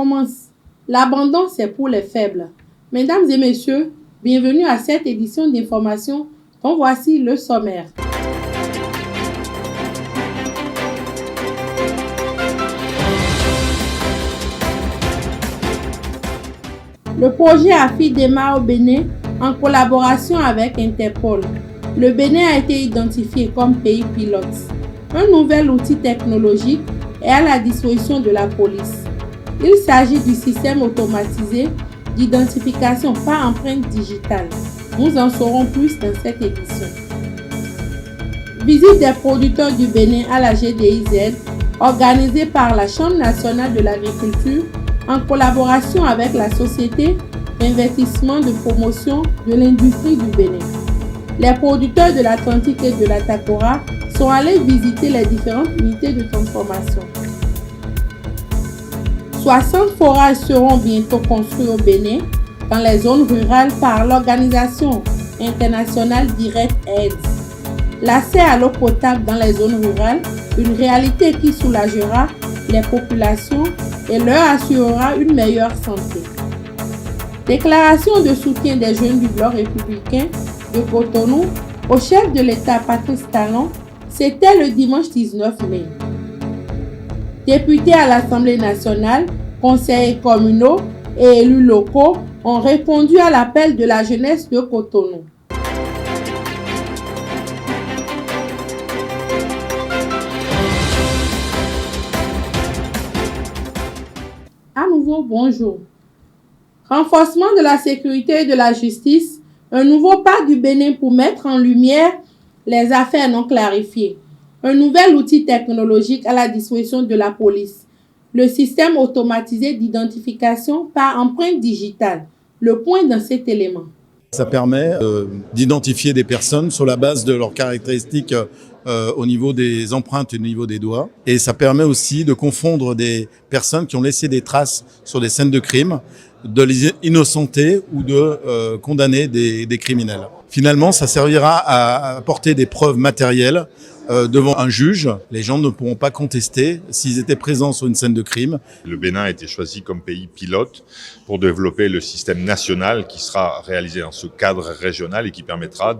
commence. L'abandon, c'est pour les faibles. Mesdames et messieurs, bienvenue à cette édition d'information dont voici le sommaire. Le projet AFI démarre au Bénin en collaboration avec Interpol. Le Bénin a été identifié comme pays pilote. Un nouvel outil technologique est à la disposition de la police. Il s'agit du système automatisé d'identification par empreinte digitale. Nous en saurons plus dans cette édition. Visite des producteurs du Bénin à la GDIZ, organisée par la Chambre nationale de l'agriculture en collaboration avec la Société d'investissement de promotion de l'industrie du Bénin. Les producteurs de l'Atlantique et de la Takora sont allés visiter les différentes unités de transformation. 60 forages seront bientôt construits au Bénin dans les zones rurales par l'organisation internationale Direct Aid. L'accès à l'eau potable dans les zones rurales, une réalité qui soulagera les populations et leur assurera une meilleure santé. Déclaration de soutien des jeunes du bloc républicain de Cotonou au chef de l'État Patrice Talon, c'était le dimanche 19 mai. Députés à l'Assemblée nationale, conseillers communaux et élus locaux ont répondu à l'appel de la jeunesse de Cotonou. À nouveau, bonjour. Renforcement de la sécurité et de la justice, un nouveau pas du Bénin pour mettre en lumière les affaires non clarifiées. Un nouvel outil technologique à la disposition de la police. Le système automatisé d'identification par empreinte digitale. Le point dans cet élément. Ça permet d'identifier des personnes sur la base de leurs caractéristiques au niveau des empreintes et au niveau des doigts. Et ça permet aussi de confondre des personnes qui ont laissé des traces sur des scènes de crime, de les innocenter ou de condamner des criminels. Finalement, ça servira à apporter des preuves matérielles devant un juge. Les gens ne pourront pas contester s'ils étaient présents sur une scène de crime. Le Bénin a été choisi comme pays pilote pour développer le système national qui sera réalisé dans ce cadre régional et qui permettra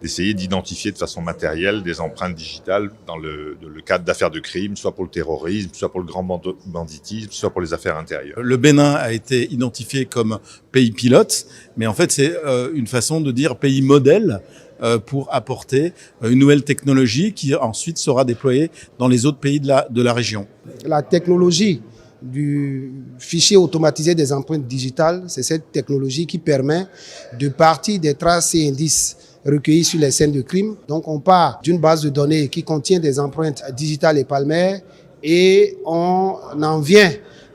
d'essayer d'identifier de façon matérielle des empreintes digitales dans le cadre d'affaires de crime, soit pour le terrorisme, soit pour le grand banditisme, soit pour les affaires intérieures. Le Bénin a été identifié comme pays pilote, mais en fait c'est une façon de dire pays modèle pour apporter une nouvelle technologie qui ensuite sera déployée dans les autres pays de la région. La technologie du fichier automatisé des empreintes digitales, c'est cette technologie qui permet de partir des traces et indices recueillis sur les scènes de crime. Donc on part d'une base de données qui contient des empreintes digitales et palmaires et on en vient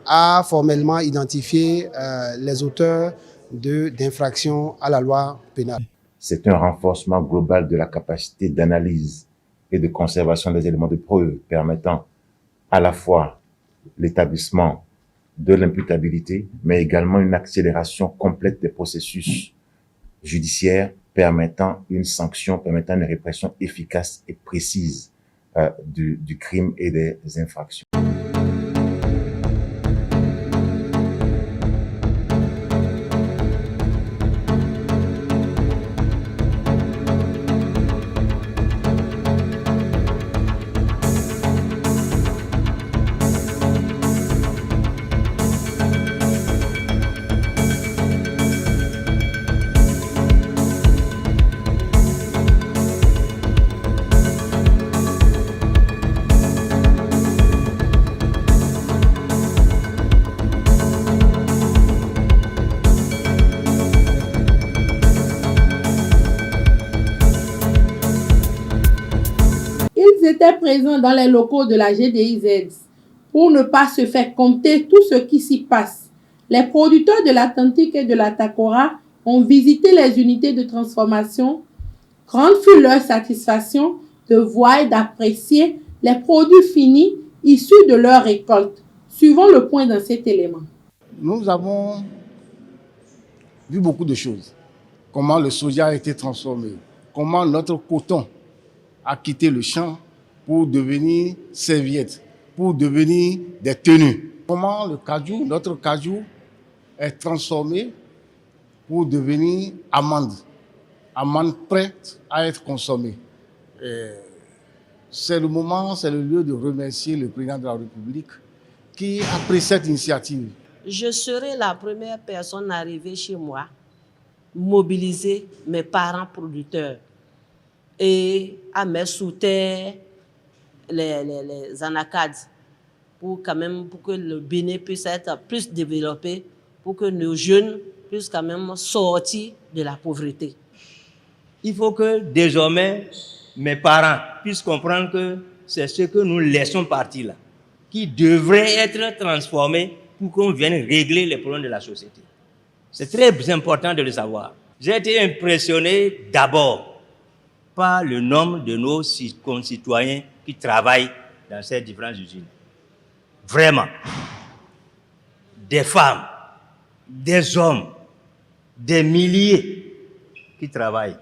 à formellement identifier les auteurs d'infractions à la loi pénale. C'est un renforcement global de la capacité d'analyse et de conservation des éléments de preuve permettant à la fois l'établissement de l'imputabilité, mais également une accélération complète des processus judiciaires permettant une sanction, permettant une répression efficace et précise du crime et des infractions. Étaient présents dans les locaux de la GDIZ pour ne pas se faire compter tout ce qui s'y passe. Les producteurs de l'Atlantique et de la Takora ont visité les unités de transformation. Grande fut leur satisfaction de voir et d'apprécier les produits finis issus de leur récolte. Suivons le point dans cet élément. Nous avons vu beaucoup de choses. Comment le soja a été transformé, comment notre coton a quitté le champ pour devenir serviettes, pour devenir des tenues. Comment le cajou, notre cajou, est transformé pour devenir amande prête à être consommée. C'est le moment, c'est le lieu de remercier le président de la République qui a pris cette initiative. Je serai la première personne arrivée chez moi, mobiliser mes parents producteurs et à mettre sous terre les anacades pour que le Bénin puisse être plus développé, pour que nos jeunes puissent quand même sortir de la pauvreté. Il faut que désormais mes parents puissent comprendre que c'est ce que nous laissons partir là, qui devrait être transformé pour qu'on vienne régler les problèmes de la société. C'est très important de le savoir. J'ai été impressionné d'abord par le nombre de nos concitoyens qui travaillent dans ces différentes usines. Vraiment. Des femmes, des hommes, des milliers qui travaillent.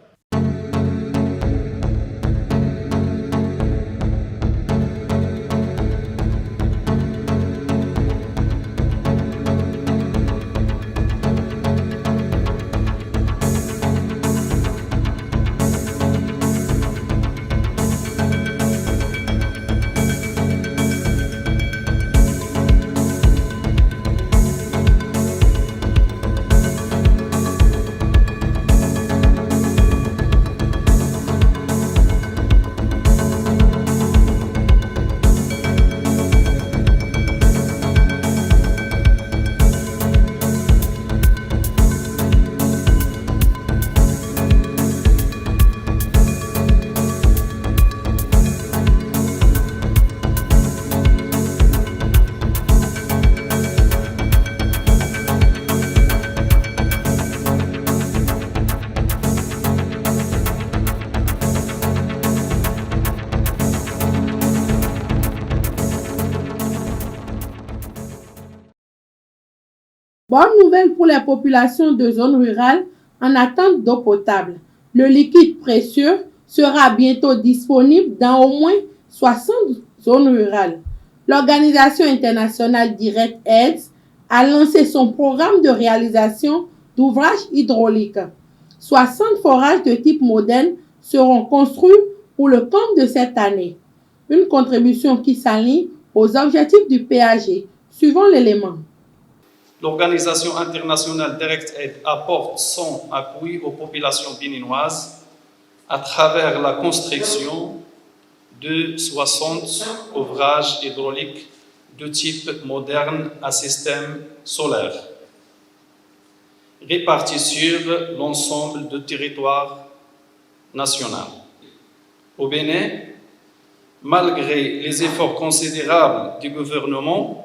Bonne nouvelle pour les populations de zones rurales en attente d'eau potable. Le liquide précieux sera bientôt disponible dans au moins 60 zones rurales. L'Organisation internationale Direct Aids a lancé son programme de réalisation d'ouvrages hydrauliques. 60 forages de type moderne seront construits pour le compte de cette année. Une contribution qui s'aligne aux objectifs du PAG, suivant l'élément. L'Organisation internationale Direct Aid apporte son appui aux populations béninoises à travers la construction de 60 ouvrages hydrauliques de type moderne à système solaire, répartis sur l'ensemble du territoire national. Au Bénin, malgré les efforts considérables du gouvernement,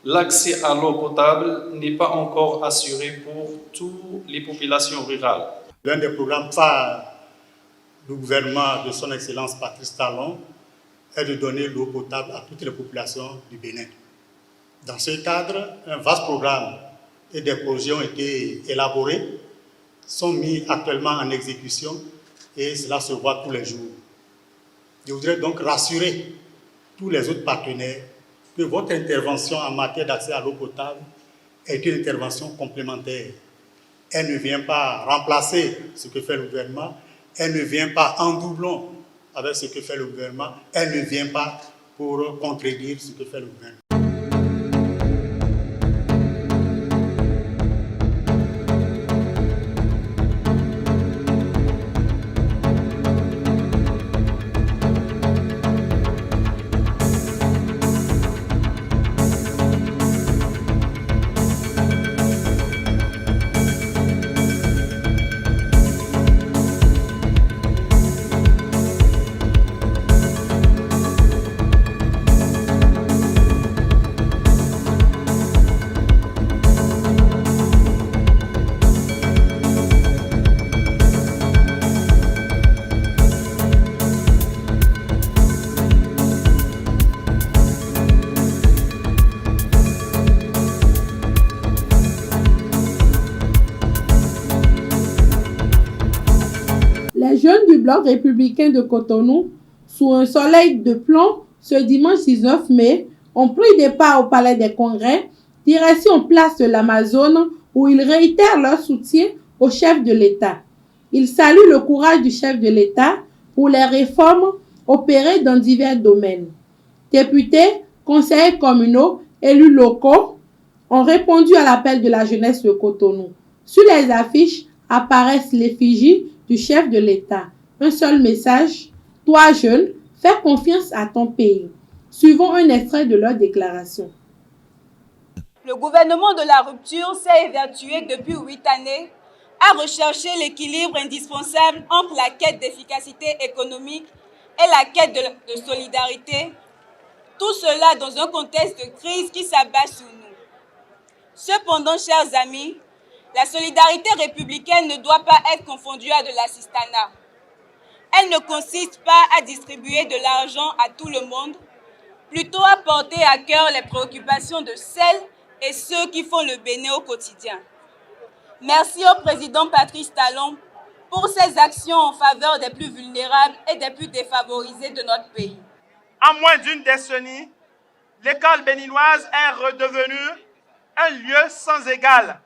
l'accès à l'eau potable n'est pas encore assuré pour toutes les populations rurales. L'un des programmes phares du gouvernement de son Excellence Patrice Talon est de donner l'eau potable à toutes les populations du Bénin. Dans ce cadre, un vaste programme et des projets ont été élaborés, sont mis actuellement en exécution et cela se voit tous les jours. Je voudrais donc rassurer tous les autres partenaires que votre intervention en matière d'accès à l'eau potable est une intervention complémentaire. Elle ne vient pas remplacer ce que fait le gouvernement, elle ne vient pas en doublon avec ce que fait le gouvernement, elle ne vient pas pour contredire ce que fait le gouvernement. Les jeunes du bloc républicain de Cotonou, sous un soleil de plomb, ce dimanche 19 mai, ont pris départ au Palais des Congrès, direction place de l'Amazone, où ils réitèrent leur soutien au chef de l'État. Ils saluent le courage du chef de l'État pour les réformes opérées dans divers domaines. Députés, conseillers communaux, élus locaux ont répondu à l'appel de la jeunesse de Cotonou. Sur les affiches apparaissent l'effigie du chef de l'État. Un seul message: toi jeune, fais confiance à ton pays. Suivons un extrait de leur déclaration. Le gouvernement de la rupture s'est évertué depuis 8 années à rechercher l'équilibre indispensable entre la quête d'efficacité économique et la quête de solidarité, tout cela dans un contexte de crise qui s'abat sur nous. Cependant, chers amis, la solidarité républicaine ne doit pas être confondue à de l'assistanat. Elle ne consiste pas à distribuer de l'argent à tout le monde, plutôt à porter à cœur les préoccupations de celles et ceux qui font le Bénin au quotidien. Merci au président Patrice Talon pour ses actions en faveur des plus vulnérables et des plus défavorisés de notre pays. En moins d'une décennie, l'école béninoise est redevenue un lieu sans égal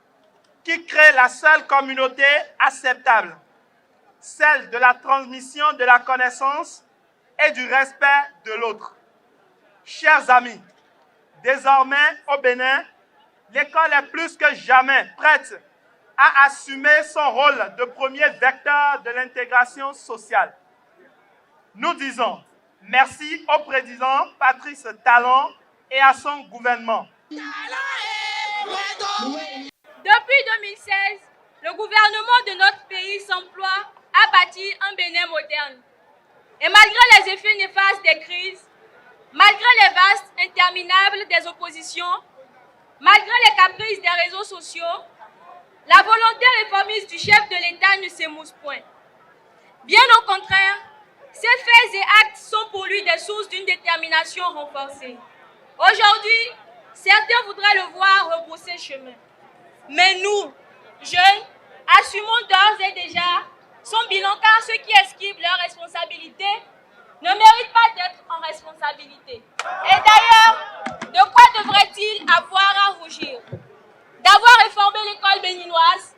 qui crée la seule communauté acceptable, celle de la transmission de la connaissance et du respect de l'autre. Chers amis, désormais au Bénin, l'école est plus que jamais prête à assumer son rôle de premier vecteur de l'intégration sociale. Nous disons merci au président Patrice Talon et à son gouvernement. Depuis 2016, le gouvernement de notre pays s'emploie à bâtir un Bénin moderne. Et malgré les effets néfastes des crises, malgré les vastes interminables des oppositions, malgré les caprices des réseaux sociaux, la volonté réformiste du chef de l'État ne s'émousse point. Bien au contraire, ses faits et actes sont pour lui des sources d'une détermination renforcée. Aujourd'hui, certains voudraient le voir rebrousser chemin. Mais nous, jeunes, assumons d'ores et déjà son bilan, car ceux qui esquivent leurs responsabilités ne méritent pas d'être en responsabilité. Et d'ailleurs, de quoi devrait-il avoir à rougir? D'avoir réformé l'école béninoise,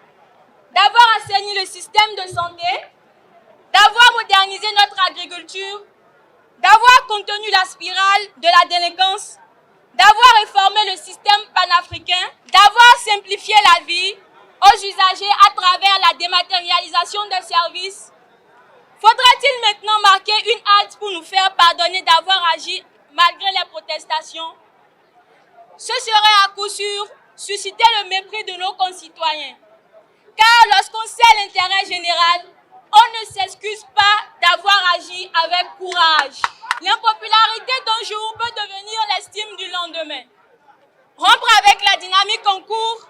d'avoir assaini le système de santé, d'avoir modernisé notre agriculture, d'avoir contenu la spirale de la délinquance, d'avoir réformé le système panafricain, d'avoir simplifié la vie aux usagers à travers la dématérialisation des services. Faudra-t-il maintenant marquer une halte pour nous faire pardonner d'avoir agi malgré les protestations? Ce serait à coup sûr susciter le mépris de nos concitoyens. Car lorsqu'on sait l'intérêt général, on ne s'excuse pas d'avoir agi avec courage. L'impopularité d'un jour peut devenir l'estime du lendemain. Rompre avec la dynamique en cours,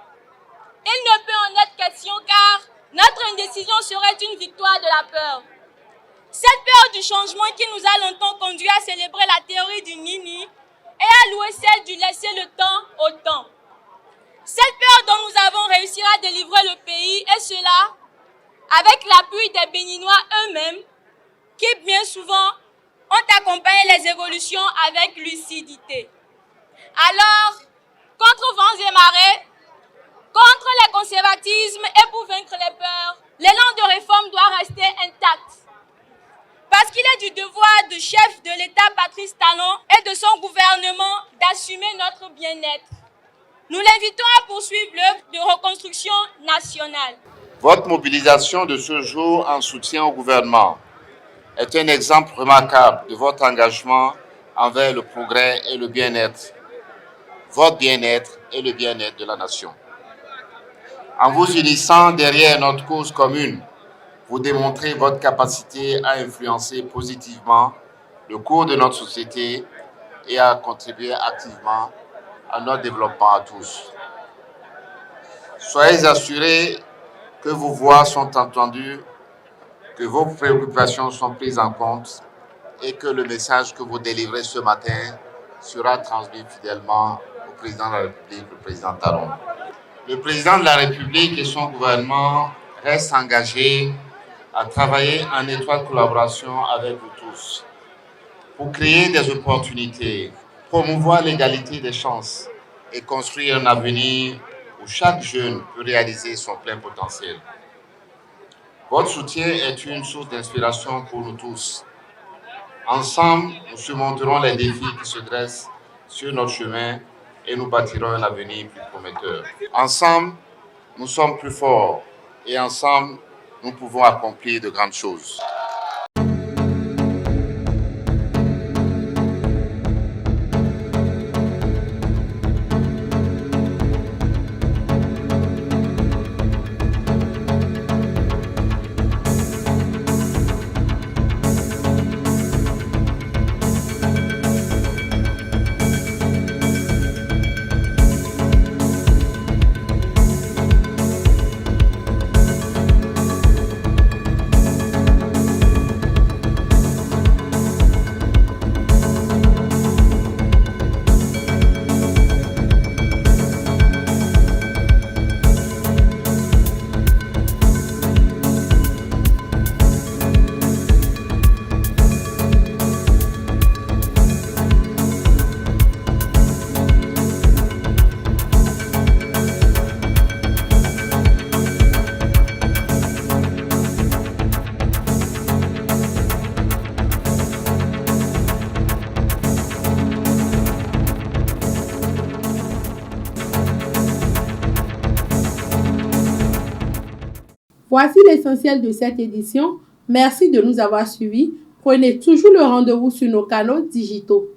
il ne peut en être question car notre indécision serait une victoire de la peur. Cette peur du changement qui nous a longtemps conduit à célébrer la théorie du nini et à louer celle du laisser le temps au temps. Cette peur dont nous avons réussi à délivrer le pays, et cela avec l'appui des Béninois eux-mêmes, qui bien souvent ont accompagné les évolutions avec lucidité. Alors, contre vents et marées, contre les conservatismes et pour vaincre les peurs, l'élan de réforme doit rester intact. Parce qu'il est du devoir du chef de l'État Patrice Talon et de son gouvernement d'assumer notre bien-être. Nous l'invitons à poursuivre l'œuvre de reconstruction nationale. Votre mobilisation de ce jour en soutien au gouvernement est un exemple remarquable de votre engagement envers le progrès et le bien-être, votre bien-être et le bien-être de la nation. En vous unissant derrière notre cause commune, vous démontrez votre capacité à influencer positivement le cours de notre société et à contribuer activement à notre développement à tous. Soyez assurés que vos voix sont entendues, que vos préoccupations sont prises en compte et que le message que vous délivrez ce matin sera transmis fidèlement au président de la République, le président Talon. Le président de la République et son gouvernement restent engagés à travailler en étroite collaboration avec vous tous pour créer des opportunités promouvoir l'égalité des chances et construire un avenir où chaque jeune peut réaliser son plein potentiel. Votre soutien est une source d'inspiration pour nous tous. Ensemble, nous surmonterons les défis qui se dressent sur notre chemin et nous bâtirons un avenir plus prometteur. Ensemble, nous sommes plus forts et ensemble, nous pouvons accomplir de grandes choses. Voici l'essentiel de cette édition. Merci de nous avoir suivis. Prenez toujours le rendez-vous sur nos canaux digitaux.